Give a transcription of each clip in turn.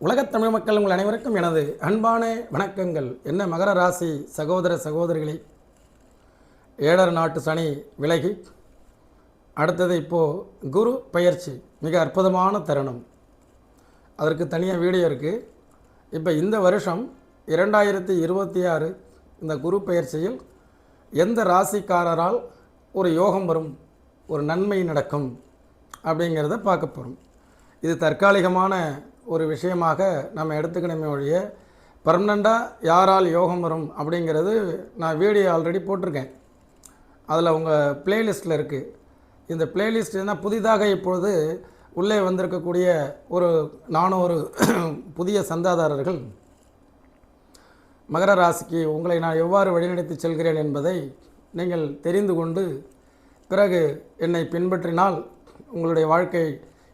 உலகத் தமிழ் மக்கள் உங்கள் அனைவருக்கும் எனது அன்பான வணக்கங்கள். என்ன மகர ராசி சகோதர சகோதரிகளே, ஏழரை நாட்டு சனி விலகி அடுத்தது இப்போது குரு பெயர்ச்சி மிக அற்புதமான தருணம். அதற்கு தனியாக வீடியோ இருக்குது. இப்போ இந்த வருஷம் 2026 இந்த குரு பெயர்ச்சியில் எந்த ராசிக்காரரால் ஒரு யோகம் வரும், ஒரு நன்மை நடக்கும் அப்படிங்கிறத பார்க்க போகிறோம். இது தற்காலிகமான ஒரு விஷயமாக நம்ம எடுத்துக்கணுமே ஒழிய பர்மனெண்ட்டாக யாரால் யோகம் வரும் அப்படிங்கிறது நான் வீடியோ ஆல்ரெடி போட்டிருக்கேன். அதில் உங்கள் ப்ளேலிஸ்ட்டில் இருக்குது. இந்த ப்ளேலிஸ்ட் என்ன புதிதாக இப்பொழுது உள்ளே வந்திருக்கக்கூடிய ஒரு 400 புதிய சந்தாதாரர்கள் மகர ராசிக்கு உங்களை நான் எவ்வாறு வழிநடத்தி செல்கிறேன் என்பதை நீங்கள் தெரிந்து கொண்டு பிறகு என்னை பின்பற்றினால் உங்களுடைய வாழ்க்கை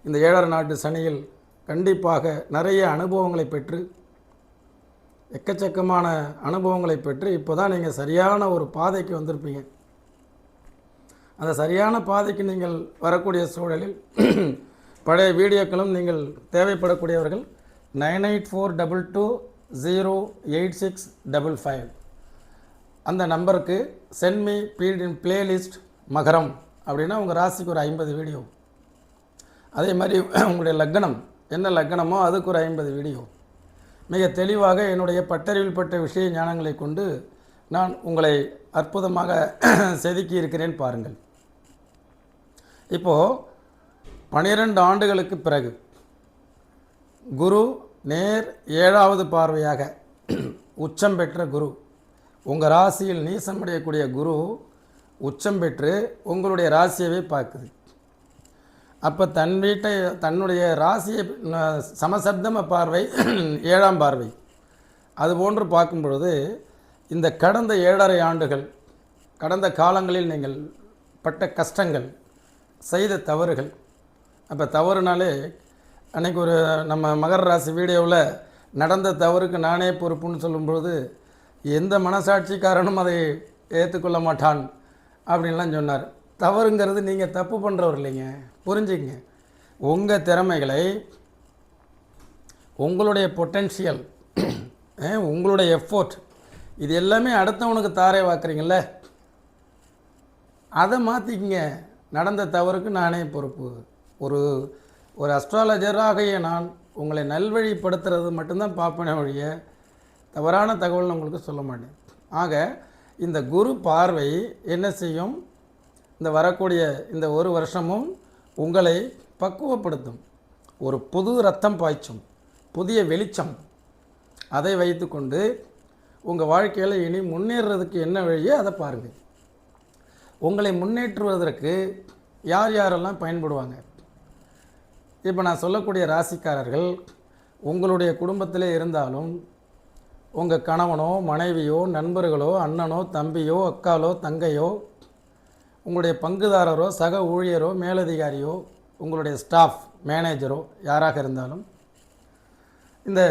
இந்த ஏழரை நாட்டு சனியில் கண்டிப்பாக நிறைய அனுபவங்களை பெற்று, எக்கச்சக்கமான அனுபவங்களை பெற்று இப்போ தான் நீங்கள் சரியான ஒரு பாதைக்கு வந்திருப்பீங்க. அந்த சரியான பாதைக்கு நீங்கள் வரக்கூடிய சூழலில் பழைய வீடியோக்களும் நீங்கள் தேவைப்படக்கூடியவர்கள் 9842208655 அந்த நம்பருக்கு சென்ட் மீ பிளேலிஸ்ட் மகரம் அப்படின்னா உங்கள் ராசிக்கு ஒரு 50 வீடியோ, அதே மாதிரி உங்களுடைய லக்னம் என்ன லக்னமோ அதுக்கு ஒரு 50 வீடியோ மிக தெளிவாக என்னுடைய பட்டறிவில் பட்ட விஷய ஞானங்களை கொண்டு நான் உங்களை அற்புதமாக செதுக்கி இருக்கிறேன் பாருங்கள். இப்போது 12 ஆண்டுகளுக்கு பிறகு குரு நேர் 7வது பார்வையாக உச்சம் பெற்ற குரு, உங்கள் ராசியில் நீசமடையக்கூடிய குரு உச்சம் பெற்று உங்களுடைய ராசியவே பார்க்குது. அப்போ தன்னுடைய ராசியை சமசப்தம பார்வை 7ஆம் பார்வை அதுபோன்று பார்க்கும் பொழுது இந்த கடந்த 7.5 ஆண்டுகள் கடந்த காலங்களில் நீங்கள் பட்ட கஷ்டங்கள், செய்த தவறுகள், அப்போ தவறுனாலே அன்றைக்கி ஒரு நம்ம மகர ராசி வீடியோவில் நடந்த தவறுக்கு நானே பொறுப்புன்னு சொல்லும்பொழுது எந்த மனசாட்சிக்காரனும் அதை ஏற்றுக்கொள்ள மாட்டான் அப்படின்லாம் சொன்னார். தவறுங்கிறது நீங்கள் தப்பு பண்ணுறவர் இல்லைங்க, புரிஞ்சுக்கங்க. உங்கள் திறமைகளை, உங்களுடைய பொட்டென்ஷியல், உங்களுடைய எஃபோர்ட் இது எல்லாமே அடுத்தவனுக்கு தாரை வாக்குறீங்கள, அதை மாற்றிக்கிங்க. நடந்த தவறுக்கு நானே பொறுப்பு. ஒரு அஸ்ட்ராலஜராகிய நான் உங்களை நல்வழிப்படுத்துறது மட்டும்தான் பார்ப்பேனே ஒழிய தவறான தகவல் உங்களுக்கு சொல்ல மாட்டேன். ஆக இந்த குரு பார்வை என்ன செய்யும், இந்த வரக்கூடிய இந்த ஒரு வருஷமும் உங்களை பக்குவப்படுத்தும். ஒரு புது ரத்தம் பாய்ச்சும், புதிய வெளிச்சம். அதை வைத்து கொண்டு உங்கள் வாழ்க்கையில் இனி முன்னேறதுக்கு என்ன வழியோ அதை பாருங்கள். உங்களை முன்னேற்றுவதற்கு யார் யாரெல்லாம் பயன்படுவாங்க. இப்போ நான் சொல்லக்கூடிய ராசிக்காரர்கள் உங்களுடைய குடும்பத்திலே இருந்தாலும் உங்கள் கணவனோ மனைவியோ நண்பர்களோ அண்ணனோ தம்பியோ அக்காலோ தங்கையோ உங்களுடைய பங்குதாரரோ சக ஊழியரோ மேலதிகாரியோ உங்களுடைய ஸ்டாஃப் மேனேஜரோ யாராக இருந்தாலும் இந்த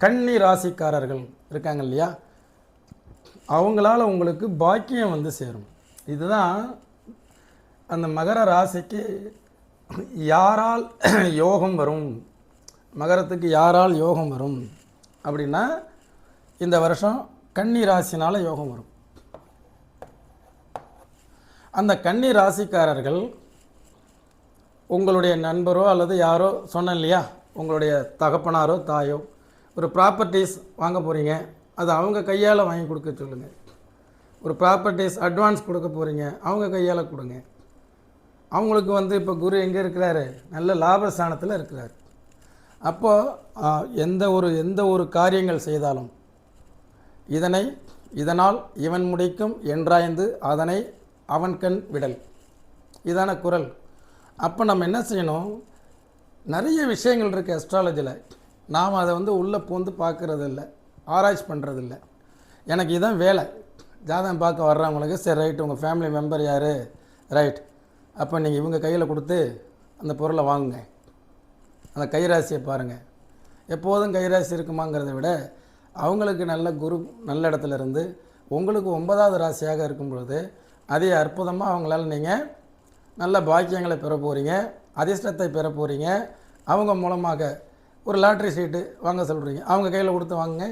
கன்னி ராசிக்காரர்கள் இருக்காங்க இல்லையா, அவங்களால உங்களுக்கு பாக்கியம் வந்து சேரும். இதுதான் அந்த மகர ராசிக்கு யாரால் யோகம் வரும், மகரத்துக்கு யாரால் யோகம் வரும் அப்படின்னா இந்த வருஷம் கன்னி ராசினால் யோகம் வரும். அந்த கன்னி ராசிக்காரர்கள் உங்களுடைய நண்பரோ அல்லது யாரோ சொன்னேன் இல்லையா, உங்களுடைய தகப்பனாரோ தாயோ ஒரு ப்ராப்பர்ட்டிஸ் வாங்க போகிறீங்க, அது அவங்க கையால் வாங்கி கொடுக்க சொல்லுங்கள். ஒரு ப்ராப்பர்ட்டிஸ் அட்வான்ஸ் கொடுக்க போகிறீங்க, அவங்க கையால் கொடுங்க. அவங்களுக்கு வந்து இப்போ குரு எங்கே இருக்கிறாரு, நல்ல லாபஸ்தானத்தில் இருக்கிறார். அப்போது எந்த ஒரு காரியங்கள் செய்தாலும் இதனால் இவன் முடிக்கும் என்றாய்ந்து அதனை அவன் கண் விடல், இதான குரல். அப்போ நம்ம என்ன செய்யணும், நிறைய விஷயங்கள் இருக்குது அஸ்ட்ராலஜியில், நாம் அதை வந்து உள்ளே பூந்து பார்க்குறதில்ல, ஆராய்ச்சி பண்ணுறதில்ல. எனக்கு இதுதான் வேலை. ஜாதகம் பார்க்க வர்றவங்களுக்கு சரி ரைட், உங்கள் ஃபேமிலி மெம்பர் யார், ரைட், அப்போ நீங்கள் இவங்க கையில் கொடுத்து அந்த பொருளை வாங்குங்க, அந்த கைராசியை பாருங்கள். எப்போதும் கைராசி இருக்குமாங்கிறத விட அவங்களுக்கு நல்ல குரு நல்ல இடத்துல இருந்து உங்களுக்கு 9வது ராசியாக இருக்கும் பொழுது அதே அற்புதமாக அவங்களால நீங்கள் நல்ல பாக்கியங்களை பெற போகிறீங்க, அதிர்ஷ்டத்தை பெற போகிறீங்க. அவங்க மூலமாக ஒரு லாட்ரி சீட்டு வாங்க சொல்கிறீங்க, அவங்க கையில் கொடுத்து வாங்குங்க.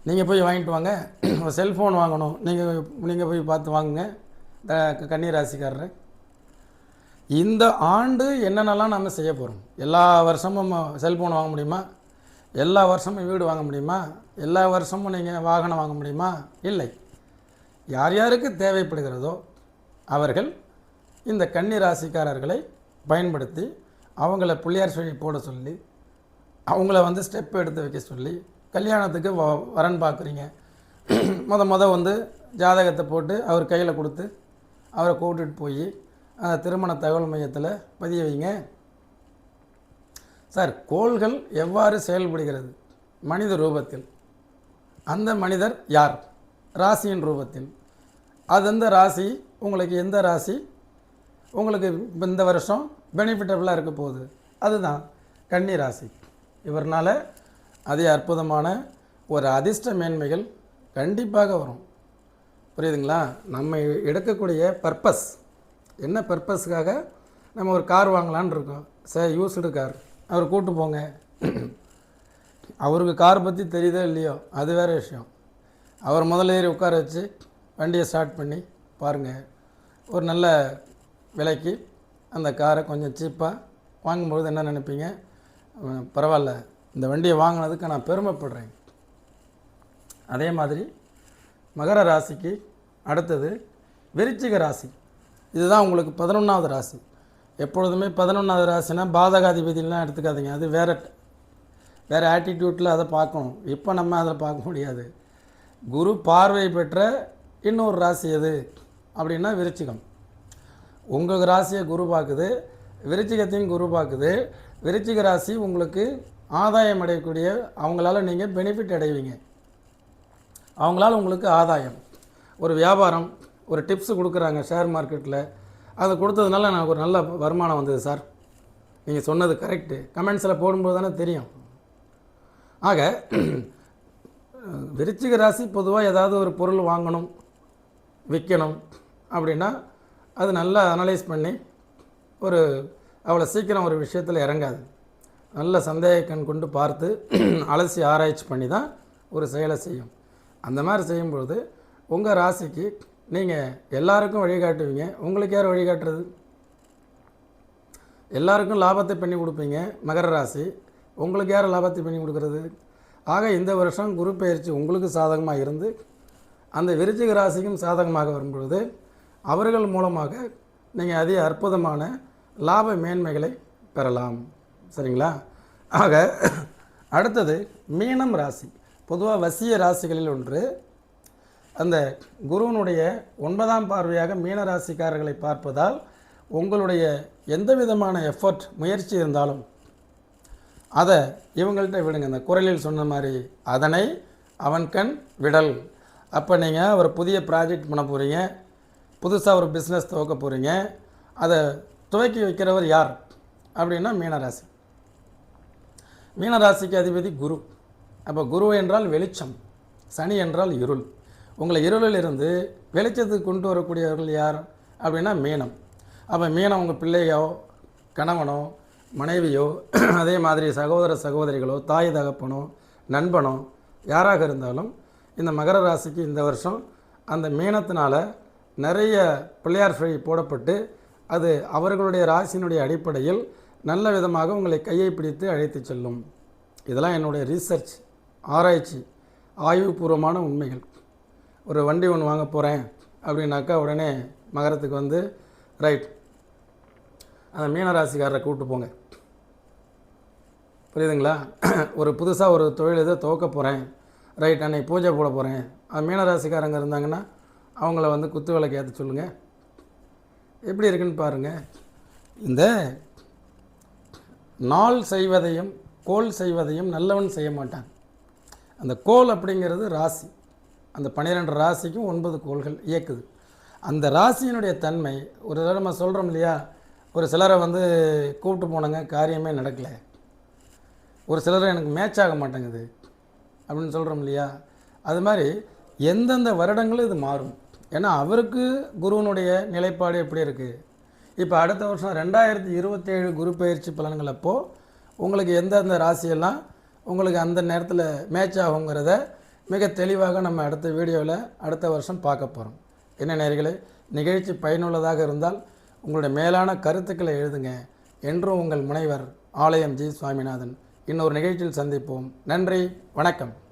நீங்கள் போய் வாங்கிட்டு வாங்க. செல்ஃபோன் வாங்கணும், நீங்கள் போய் பார்த்து வாங்குங்க. கன்னி ராசிக்காரரை இந்த ஆண்டு என்னென்னலாம் நம்ம செய்ய போகிறோம்? எல்லா வருஷமும் செல்ஃபோன் வாங்க முடியுமா? எல்லா வருஷமும் வீடு வாங்க முடியுமா? எல்லா வருஷமும் நீங்கள் வாகனம் வாங்க முடியுமா? இல்லை. யார் யாருக்கு தேவைப்படுகிறதோ அவர்கள் இந்த கன்னி ராசிக்காரர்களை பயன்படுத்தி அவங்கள பிள்ளையார் சொல்லி போட சொல்லி, அவங்கள ஸ்டெப் எடுத்து வைக்க சொல்லி, கல்யாணத்துக்கு வரன் பார்க்குறீங்க, முத ஜாதகத்தை போட்டு அவர் கையில் கொடுத்து அவரை கூட்டிகிட்டு போய் திருமண தகவல் மையத்தில் பதிய வைங்க. சார், கோள்கள் எவ்வாறு செயல்படுகிறது? மனித ரூபத்தில். அந்த மனிதர் யார்? ராசியின் ரூபத்தில். அது எந்த ராசி, உங்களுக்கு எந்த ராசி உங்களுக்கு இந்த வருஷம் பெனிஃபிட்டபுளாக இருக்க போகுது? அதுதான் கன்னி ராசி. இவர்னால் அதே அற்புதமான ஒரு அதிர்ஷ்ட மேன்மைகள் கண்டிப்பாக வரும். புரியுதுங்களா? நம்ம எடுக்கக்கூடிய பர்பஸ் என்ன? பர்பஸ்க்காக நம்ம ஒரு கார் வாங்கலான்னு இருக்கோம். சார், யூஸ்டு கார், அவர் கூப்பிட்டு போங்க. அவருக்கு கார் பற்றி தெரியுதோ இல்லையோ அது வேறு விஷயம். அவர் முதல்ல ஏறி உட்கார வச்சு வண்டியை ஸ்டார்ட் பண்ணி பாருங்கள். ஒரு நல்ல விலைக்கு அந்த காரை கொஞ்சம் சீப்பாக வாங்கும்பொழுது என்ன நினைப்பீங்க? பரவாயில்ல, இந்த வண்டியை வாங்கினதுக்கு நான் பெருமைப்படுறேன். அதே மாதிரி மகர ராசிக்கு அடுத்தது விருச்சிக ராசி. இதுதான் உங்களுக்கு 11வது ராசி. எப்பொழுதுமே 11வது ராசினா பாதகாதிபதியெலாம் எடுத்துக்காதீங்க. அது வேறு ஆட்டிடியூட்டில் அதை பார்க்கணும். இப்போ நம்ம அதை பார்க்க முடியாது. குரு பார்வை பெற்ற இன்னொரு ராசி எது அப்படின்னா விருச்சிகம். உங்கள் ராசியை குரு பார்க்குது, விருச்சிகத்தையும் குரு பார்க்குது. விருச்சிக ராசி உங்களுக்கு ஆதாயம் அடையக்கூடிய, அவங்களால நீங்கள் பெனிஃபிட் அடைவீங்க. அவங்களால உங்களுக்கு ஆதாயம், ஒரு வியாபாரம், ஒரு டிப்ஸ் கொடுக்குறாங்க ஷேர் மார்க்கெட்டில், அதை கொடுத்ததுனால எனக்கு ஒரு நல்ல வருமானம் வந்தது சார். நீங்கள் சொன்னது கரெக்டு. கமெண்ட்ஸில் போடும்போது தானே தெரியும். ஆக விருச்சிக ராசி பொதுவாக ஏதாவது ஒரு பொருள் வாங்கணும், விற்கணும் அப்படின்னா அது நல்லா அனலைஸ் பண்ணி ஒரு அவ்வளோ சீக்கிரம் ஒரு விஷயத்தில் இறங்காது. நல்ல சந்தேக கண் கொண்டு பார்த்து அலசி ஆராய்ச்சி பண்ணி தான் ஒரு செயலை செய்யும். அந்த மாதிரி செய்யும்பொழுது உங்கள் ராசிக்கு நீங்கள் எல்லாருக்கும் வழிகாட்டுவீங்க. உங்களுக்கு யார் வழிகாட்டுறது? எல்லாருக்கும் லாபத்தை பண்ணி கொடுப்பீங்க மகர ராசி. உங்களுக்கு யார் லாபத்தை பண்ணி கொடுக்குறது? ஆக இந்த வருஷம் குரு பெயர்ச்சி உங்களுக்கு சாதகமாக இருந்து அந்த விருச்சிக ராசிக்கும் சாதகமாக வரும்பொழுது அவர்கள் மூலமாக நீங்கள் அதிக அற்புதமான லாப மேன்மைகளை பெறலாம். சரிங்களா? ஆக அடுத்தது மீனம் ராசி. பொதுவாக வசிய ராசிகளில் ஒன்று. அந்த குருவனுடைய 9ஆம் பார்வையாக மீன ராசிக்காரர்களை பார்ப்பதால் உங்களுடைய எந்த விதமான எஃபர்ட் முயற்சி இருந்தாலும் அதை இவங்கள்ட்ட விடுங்க. இந்த குரலில் சொன்ன மாதிரி அதனை அவன் கண் விடல். அப்போ நீங்கள் ஒரு புதிய ப்ராஜெக்ட் பண்ண போகிறீங்க, புதுசாக ஒரு பிஸ்னஸ் துவக்க போகிறீங்க, அதை துவக்கி வைக்கிறவர் யார் அப்படின்னா மீனராசி. மீனராசிக்கு அதிபதி குரு. அப்போ குரு என்றால் வெளிச்சம், சனி என்றால் இருள். உங்களை இருளில் இருந்து வெளிச்சத்துக்கு கொண்டு வரக்கூடியவர்கள் யார் அப்படின்னா மீனம். அப்போ மீனம் உங்கள் பிள்ளையோ, கணவனோ, மனைவியோ, அதே மாதிரி சகோதர சகோதரிகளோ, தாய் தகப்பனோ, நண்பனோ யாராக இருந்தாலும் இந்த மகர ராசிக்கு இந்த வருஷம் அந்த மீனத்தினால் நிறைய பிள்ளையார் சொல்லி போடப்பட்டு அது அவர்களுடைய ராசியினுடைய அடிப்படையில் நல்ல விதமாக உங்களை கையை பிடித்து அழைத்து செல்லும். இதெல்லாம் என்னுடைய ரீசர்ச், ஆராய்ச்சி, ஆய்வுபூர்வமான உண்மைகள். ஒரு வண்டி ஒன்று வாங்க போகிறேன் அப்படின்னாக்கா உடனே மகரத்துக்கு ரைட் அந்த மீனராசிக்காரரை கூப்பிட்டு போங்க. புரியுதுங்களா? ஒரு புதுசாக ஒரு தொழில் எதோ துவக்க போகிறேன், ரைட் அன்னைக்கு பூஜை போட போகிறேன், அது மீனராசிக்காரங்க இருந்தாங்கன்னா அவங்கள குத்து விளக்கு ஏற்ற சொல்லுங்கள். எப்படி இருக்குன்னு பாருங்கள். இந்த நாள் செய்வதையும் கோல் செய்வதையும் நல்லவன் செய்ய மாட்டான். அந்த கோல் அப்படிங்கிறது ராசி. அந்த 12 ராசிக்கும் 9 கோள்கள் இயக்குது. அந்த ராசியினுடைய தன்மை ஒரு தடவை நம்ம சொல்கிறோம் இல்லையா, ஒரு சிலரை கூப்பிட்டு போனாங்க, காரியமே நடக்கலை, ஒரு சிலர் எனக்கு மேட்ச் ஆக மாட்டேங்குது அப்படின்னு சொல்கிறோம் இல்லையா. அது மாதிரி எந்தெந்த வருடங்களும் இது மாறும். ஏன்னா அவருக்கு குருவனுடைய நிலைப்பாடு எப்படி இருக்குது. இப்போ அடுத்த வருஷம் 2027 குரு பயிற்சி பலன்கள் அப்போது உங்களுக்கு எந்தெந்த ராசியெல்லாம் உங்களுக்கு அந்த நேரத்தில் மேட்ச் ஆகுங்கிறத மிக தெளிவாக நம்ம அடுத்த வீடியோவில் அடுத்த வருஷம் பார்க்க போகிறோம். என்ன நேயர்களே, நிகழ்ச்சி பயனுள்ளதாக இருந்தால் உங்களுடைய மேலான கருத்துக்களை எழுதுங்க. என்றும் உங்கள் முனைவர் ஆலயம் ஜி. சுவாமிநாதன். இன்னொரு நிகழ்ச்சியில் சந்திப்போம். நன்றி, வணக்கம்.